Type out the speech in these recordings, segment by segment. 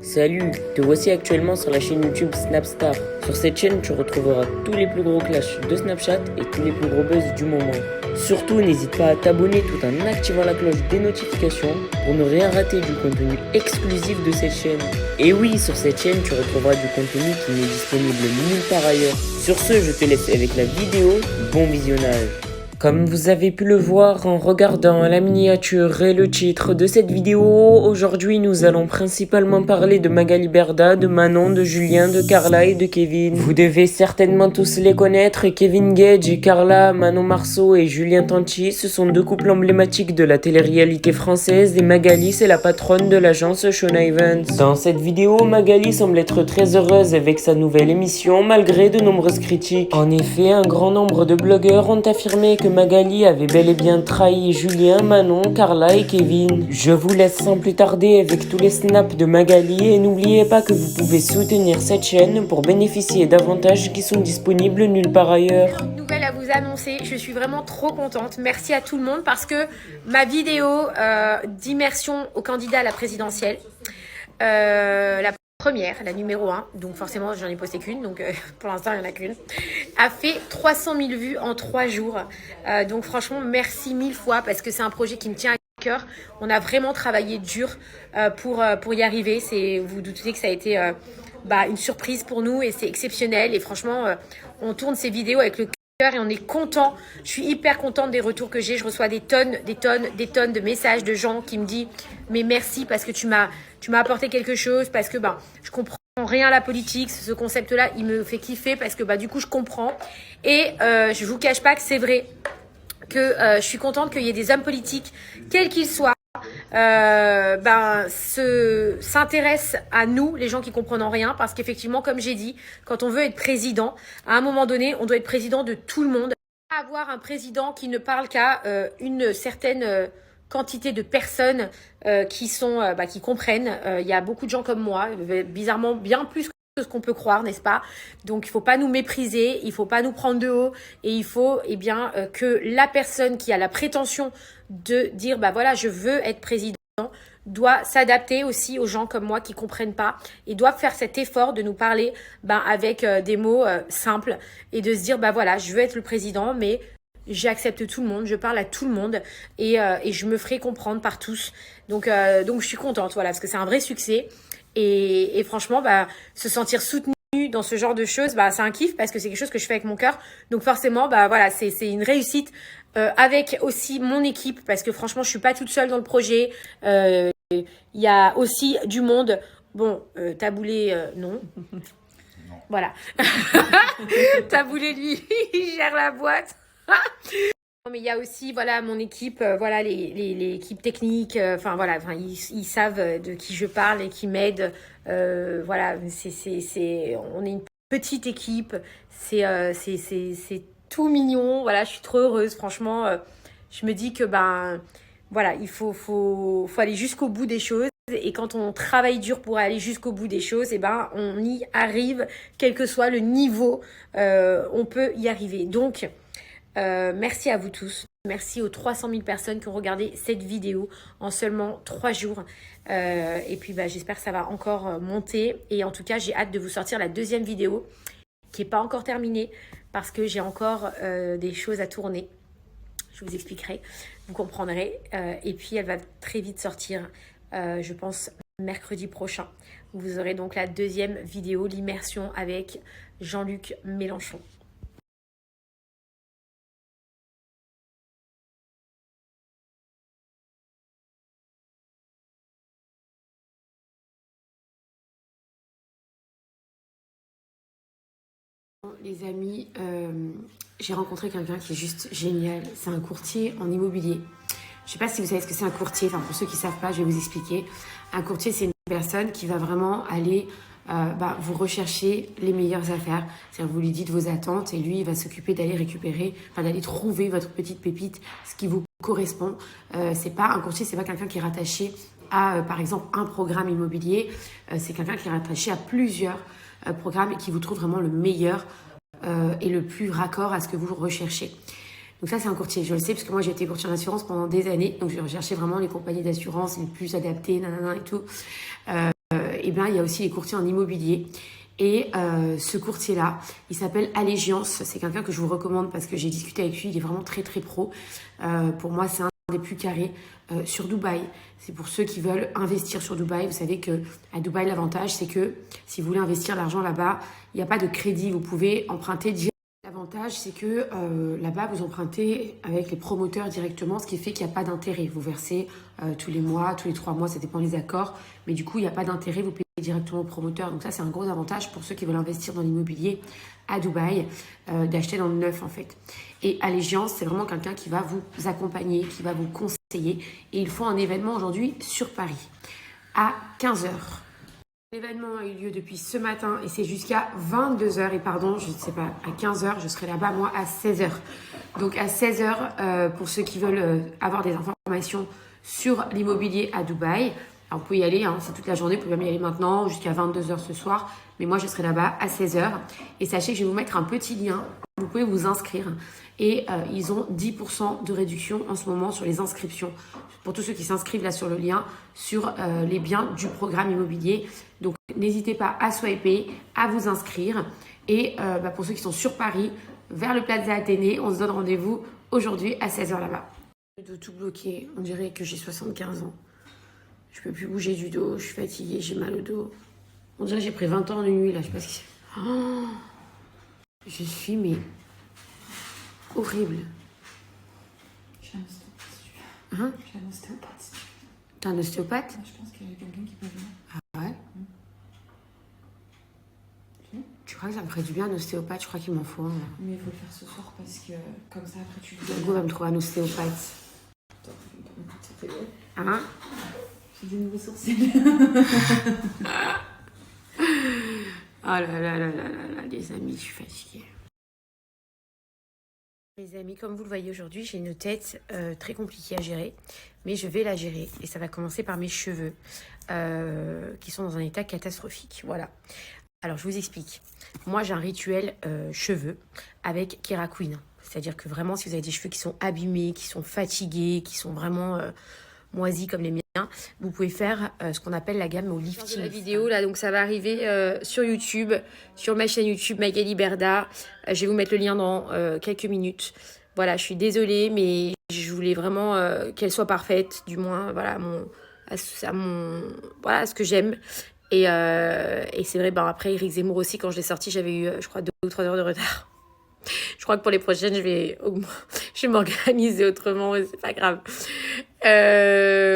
Salut, te voici actuellement sur la chaîne YouTube Snapstar. Sur cette chaîne, tu retrouveras tous les plus gros clashs de Snapchat et tous les plus gros buzz du moment. Surtout, n'hésite pas à t'abonner tout en activant la cloche des notifications pour ne rien rater du contenu exclusif de cette chaîne. Et oui, sur cette chaîne, tu retrouveras du contenu qui n'est disponible nulle part ailleurs. Sur ce, je te laisse avec la vidéo. Bon visionnage. Comme vous avez pu le voir en regardant la miniature et le titre de cette vidéo, aujourd'hui nous allons principalement parler de Magali Berda, de Manon, de Julien, de Carla et de Kevin. Vous devez certainement tous les connaître, Kevin Gage et Carla, Manon Marceau et Julien Tanti, ce sont deux couples emblématiques de la télé-réalité française et Magali c'est la patronne de l'agence Shona Evans. Dans cette vidéo, Magali semble être très heureuse avec sa nouvelle émission malgré de nombreuses critiques. En effet, un grand nombre de blogueurs ont affirmé que Magali avait bel et bien trahi Julien, Manon, Carla et Kevin. Je vous laisse sans plus tarder avec tous les snaps de Magali et n'oubliez pas que vous pouvez soutenir cette chaîne pour bénéficier d'avantages qui sont disponibles nulle part ailleurs. Une nouvelle à vous annoncer, je suis vraiment trop contente. Merci à tout le monde parce que ma vidéo d'immersion au candidat à la présidentielle, la première, la numéro 1, donc forcément j'en ai posté qu'une, donc pour l'instant il n'y en a qu'une, a fait 300 000 vues en 3 jours. Donc franchement merci 1000 fois parce que c'est un projet qui me tient à cœur. On a vraiment travaillé dur pour y arriver. Vous vous doutez que ça a été une surprise pour nous et c'est exceptionnel. Et franchement, on tourne ces vidéos avec le cœur et on est content. Je suis hyper contente des retours que j'ai. Je reçois des tonnes de messages de gens qui me disent mais merci parce que tu m'as apporté quelque chose, parce que je comprends rien à la politique, ce concept-là, il me fait kiffer parce que du coup je comprends et je vous cache pas que c'est vrai que je suis contente qu'il y ait des hommes politiques, quels qu'ils soient, s'intéressent à nous, les gens qui comprennent rien, parce qu'effectivement, comme j'ai dit, quand on veut être président, à un moment donné, on doit être président de tout le monde. Avoir un président qui ne parle qu'à une certaine quantité de personnes qui comprennent. Il y a beaucoup de gens comme moi, bizarrement bien plus que ce qu'on peut croire, n'est-ce pas? Donc il faut pas nous mépriser, il faut pas nous prendre de haut et il faut que la personne qui a la prétention de dire voilà, je veux être président doit s'adapter aussi aux gens comme moi qui comprennent pas et doivent faire cet effort de nous parler avec des mots simples et de se dire voilà, je veux être le président mais j'accepte tout le monde, je parle à tout le monde et je me ferai comprendre par tous. Donc je suis contente, voilà, parce que c'est un vrai succès. Et franchement, se sentir soutenu dans ce genre de choses, c'est un kiff parce que c'est quelque chose que je fais avec mon cœur. Donc forcément, voilà, c'est une réussite avec aussi mon équipe parce que franchement, je suis pas toute seule dans le projet. Il y a aussi du monde. Bon, Taboulé, non. Voilà. Taboulé, lui, il gère la boîte. Mais il y a aussi mon équipe, l'équipe technique, ils savent de qui je parle et qui m'aident. On est une petite équipe, c'est tout mignon. Voilà, je suis trop heureuse. Franchement, je me dis que il faut aller jusqu'au bout des choses. Et quand on travaille dur pour aller jusqu'au bout des choses, on y arrive, quel que soit le niveau, on peut y arriver. Donc merci à vous tous. Merci aux 300 000 personnes qui ont regardé cette vidéo en seulement 3 jours. Et puis j'espère que ça va encore monter. Et en tout cas, j'ai hâte de vous sortir la deuxième vidéo qui n'est pas encore terminée parce que j'ai encore des choses à tourner. Je vous expliquerai, vous comprendrez. Et puis, elle va très vite sortir, je pense, mercredi prochain. Vous aurez donc la deuxième vidéo, l'immersion avec Jean-Luc Mélenchon. Les amis, j'ai rencontré quelqu'un qui est juste génial. C'est un courtier en immobilier. Je ne sais pas si vous savez ce que c'est un courtier. Enfin, pour ceux qui ne savent pas, je vais vous expliquer. Un courtier, c'est une personne qui va vraiment aller vous rechercher les meilleures affaires. C'est-à-dire, vous lui dites vos attentes et lui, il va s'occuper d'aller récupérer, d'aller trouver votre petite pépite, ce qui vous correspond. C'est pas un courtier, c'est pas quelqu'un qui est rattaché à, par exemple, un programme immobilier. C'est quelqu'un qui est rattaché à plusieurs programmes et qui vous trouve vraiment le meilleur et le plus raccord à ce que vous recherchez. Donc ça, c'est un courtier. Je le sais parce que moi, j'ai été courtier en assurance pendant des années. Donc, je recherchais vraiment les compagnies d'assurance les plus adaptées, nanana et tout. et ben il y a aussi les courtiers en immobilier. Et ce courtier-là, il s'appelle Allégiance. C'est quelqu'un que je vous recommande parce que j'ai discuté avec lui. Il est vraiment très très pro. Pour moi, c'est un des plus carrés sur Dubaï. C'est pour ceux qui veulent investir sur Dubaï. Vous savez que à Dubaï, l'avantage, c'est que si vous voulez investir l'argent là-bas, il n'y a pas de crédit. Vous pouvez emprunter directement. L'avantage, c'est que là-bas, vous empruntez avec les promoteurs directement, ce qui fait qu'il n'y a pas d'intérêt. Vous versez tous les mois, tous les 3 mois, ça dépend des accords. Mais du coup, il n'y a pas d'intérêt, vous payez directement au promoteur. Donc ça, c'est un gros avantage pour ceux qui veulent investir dans l'immobilier à Dubaï, d'acheter dans le neuf en fait. Et Allégiance, c'est vraiment quelqu'un qui va vous accompagner, qui va vous conseiller. Et ils font un événement aujourd'hui sur Paris à 15h. L'événement a eu lieu depuis ce matin et c'est jusqu'à 22h. Et pardon, je ne sais pas, à 15h, je serai là-bas, moi, à 16h. Donc à 16h, pour ceux qui veulent avoir des informations sur l'immobilier à Dubaï, alors vous pouvez y aller, hein, c'est toute la journée, vous pouvez même y aller maintenant, jusqu'à 22h ce soir. Mais moi, je serai là-bas à 16h. Et sachez que je vais vous mettre un petit lien. Vous pouvez vous inscrire. Et ils ont 10% de réduction en ce moment sur les inscriptions. Pour tous ceux qui s'inscrivent là sur le lien, sur les biens du programme immobilier. Donc, n'hésitez pas à swiper, à vous inscrire. Et pour ceux qui sont sur Paris, vers le Plaza Athénée, on se donne rendez-vous aujourd'hui à 16h là-bas. Le dos tout bloqué, on dirait que j'ai 75 ans. Je peux plus bouger du dos, je suis fatiguée, j'ai mal au dos. On dirait que j'ai pris 20 ans en une nuit là, je sais pas ce qui c'est. Oh, je suis mais horrible. J'ai un ostéopathe si tu veux. Hein? J'ai un ostéopathe si tu veux. T'es un ostéopathe? Ouais, je pense qu'il y a quelqu'un qui peut venir. Ah ouais? Tu crois que ça me ferait du bien un ostéopathe? Je crois qu'il m'en faut un. Mais il faut le faire ce soir parce que comme ça après tu le Hugo va me trouver un ostéopathe. Hein? J'ai des nouveaux sourcils. Oh là là là là là là, les amis, je suis fatiguée. Les amis, comme vous le voyez aujourd'hui, j'ai une tête très compliquée à gérer, mais je vais la gérer. Et ça va commencer par mes cheveux, qui sont dans un état catastrophique. Voilà. Alors, je vous explique. Moi, j'ai un rituel cheveux avec Keraqueen. C'est-à-dire que vraiment, si vous avez des cheveux qui sont abîmés, qui sont fatigués, qui sont vraiment moisis comme les miens, vous pouvez faire ce qu'on appelle la gamme au lifting. La vidéo là, donc ça va arriver sur YouTube, sur ma chaîne YouTube Magali Berda. Je vais vous mettre le lien dans quelques minutes. Voilà, je suis désolée, mais je voulais vraiment qu'elle soit parfaite, du moins voilà voilà ce que j'aime. Et c'est vrai, après Éric Zemmour aussi, quand je l'ai sorti, j'avais eu je crois 2 ou 3 heures de retard. Je crois que pour les prochaines, je vais m'organiser autrement, mais c'est pas grave.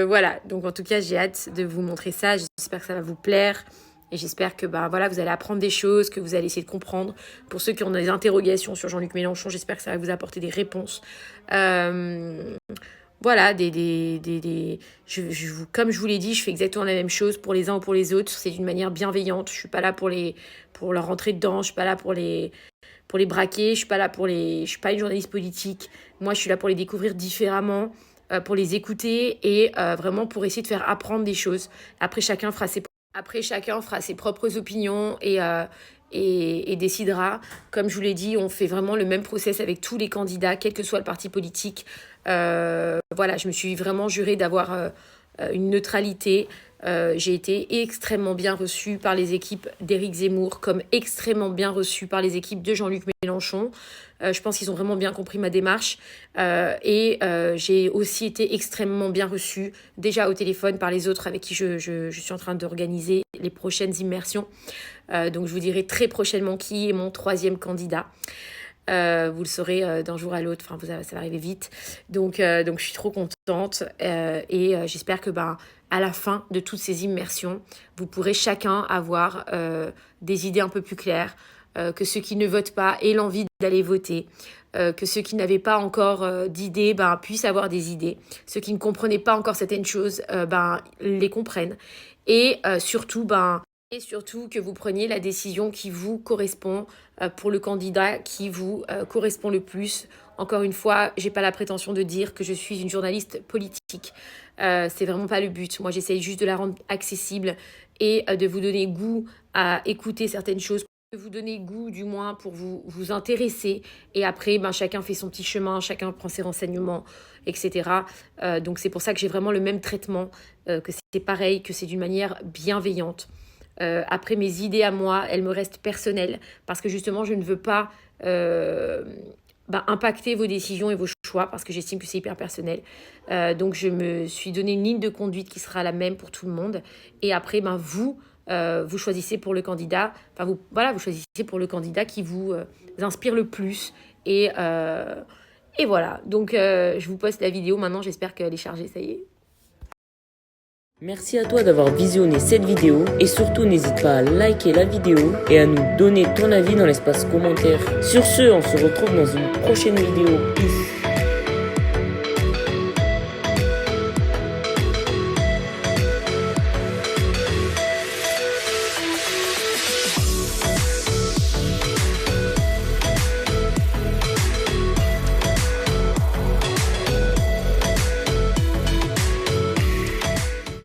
Voilà, donc en tout cas, j'ai hâte de vous montrer ça. J'espère que ça va vous plaire. Et j'espère que voilà, vous allez apprendre des choses, que vous allez essayer de comprendre. Pour ceux qui ont des interrogations sur Jean-Luc Mélenchon, j'espère que ça va vous apporter des réponses. Voilà, comme je vous l'ai dit, je fais exactement la même chose pour les uns ou pour les autres. C'est d'une manière bienveillante. Je suis pas là pour leur rentrer dedans. Je suis pas là pour les braquer. Je suis suis pas une journaliste politique. Moi, je suis là pour les découvrir différemment, pour les écouter et vraiment pour essayer de faire apprendre des choses. Après, chacun fera ses propres opinions et décidera. Comme je vous l'ai dit, on fait vraiment le même process avec tous les candidats, quel que soit le parti politique. Voilà, je me suis vraiment jurée d'avoir une neutralité. J'ai été extrêmement bien reçue par les équipes d'Éric Zemmour, comme extrêmement bien reçue par les équipes de Jean-Luc Mélenchon. Je pense qu'ils ont vraiment bien compris ma démarche. Et j'ai aussi été extrêmement bien reçue, déjà au téléphone, par les autres avec qui je suis en train d'organiser les prochaines immersions. Donc je vous dirai très prochainement qui est mon 3e candidat. Vous le saurez d'un jour à l'autre, enfin ça va arriver vite. Donc je suis trop contente et j'espère que à la fin de toutes ces immersions, vous pourrez chacun avoir des idées un peu plus claires, que ceux qui ne votent pas aient l'envie d'aller voter, que ceux qui n'avaient pas encore d'idées puissent avoir des idées, ceux qui ne comprenaient pas encore certaines choses les comprennent et surtout que vous preniez la décision qui vous correspond pour le candidat qui vous correspond le plus. Encore une fois, j'ai pas la prétention de dire que je suis une journaliste politique. C'est vraiment pas le but. Moi, j'essaye juste de la rendre accessible et de vous donner goût à écouter certaines choses, de vous donner goût du moins pour vous intéresser. Et après, chacun fait son petit chemin, chacun prend ses renseignements, etc. Donc c'est pour ça que j'ai vraiment le même traitement, que c'est pareil, que c'est d'une manière bienveillante. Après, mes idées à moi, elles me restent personnelles parce que justement, je ne veux pas impacter vos décisions et vos choix parce que j'estime que c'est hyper personnel. Donc, je me suis donné une ligne de conduite qui sera la même pour tout le monde. Et après, vous choisissez pour le candidat, vous choisissez pour le candidat qui vous inspire le plus. Et voilà, donc je vous poste la vidéo maintenant, j'espère qu'elle est chargée, ça y est. Merci à toi d'avoir visionné cette vidéo et surtout n'hésite pas à liker la vidéo et à nous donner ton avis dans l'espace commentaire. Sur ce, on se retrouve dans une prochaine vidéo. Peace.